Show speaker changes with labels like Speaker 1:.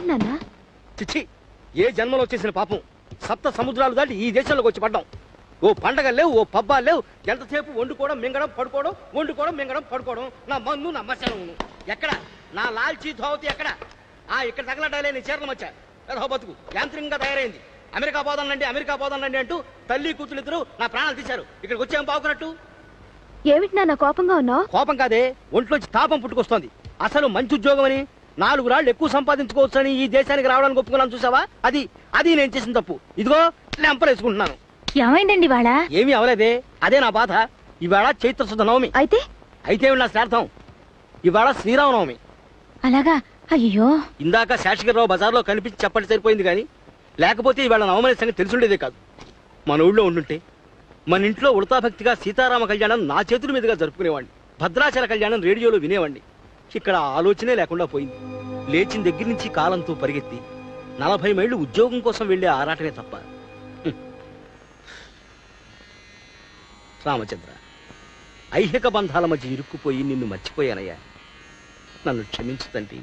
Speaker 1: ఏమైంది నాన్న?
Speaker 2: చిచ్చి, ఏ జన్మలో వచ్చేసిన పాపం. సప్త సముద్రాలు దాటి ఈ దేశంలోకి వచ్చి పడ్డాం. ఓ పండగ లేవు, ఓ పబ్బాలు లేవు. ఎంతసేపు వండుకోవడం, మింగడం, పడుకోవడం, వండుకోవడం, మింగడం, పడుకోవడం. నా మందు, నా మశానం. ఎక్కడ నా లాల్చీ ధోవతి? ఎక్కడ? ఇక్కడ తగలటాలే నీ చీరలు మచ్చా. బతుకు యాంత్రికంగా తయారైంది. అమెరికా పోదానండి, అమెరికా పోదానండి అంటూ తల్లి కూతురు ఇద్దరు నా ప్రాణాలు తీశారు. ఇక్కడికి వచ్చేం బాగున్నట్టు?
Speaker 1: ఏమిటి నాన్న కోపంగా ఉన్నావు?
Speaker 2: కోపం కాదే, ఒంట్లోంచి తాపం పుట్టుకొస్తోంది. అసలు మంచి ఉద్యోగం అని 4 రాళ్ళు ఎక్కువ సంపాదించుకోవచ్చని ఈ దేశానికి రావడానికి ఒప్పుకున్నాను చూసావా? అది నేను చేసిన తప్పు. ఇదిగో లెంపలేసుకుంటున్నాను.
Speaker 1: ఏమైందండి వాళ్ళ?
Speaker 2: ఏమీ అవలేదే, అదే నా బాధ. ఇవాళ చైత్ర శుద్ధ నవమి. అయితే నా శ్రార్థం. ఇవాళ శ్రీరామనవమి.
Speaker 1: అలాగా? అయ్యో,
Speaker 2: ఇందాక శేషగిరిరావు బజార్లో కనిపించి చెప్పండి సరిపోయింది కానీ లేకపోతే ఇవాళ నవమని సంగతి తెలుసుండేదే కాదు. మన ఊళ్ళో ఉండుంటే మన ఇంట్లో ఉడతాభక్తిగా సీతారామ కళ్యాణం నా చేతుల మీదుగా జరుపుకునేవాడిని. భద్రాచల కళ్యాణం రేడియోలో వినేవాడిని. ఇక్కడ ఆలోచనే లేకుండా పోయింది. లేచిన దగ్గర నుంచి కాలంతో పరిగెత్తి 40 మైళ్ళు ఉద్యోగం కోసం వెళ్లే ఆరాటమే తప్ప. రామచంద్ర, ఐహిక బంధాల మధ్య ఇరుక్కుపోయి నిన్ను మర్చిపోయానయ్యా. నన్ను క్షమించు తండ్రి.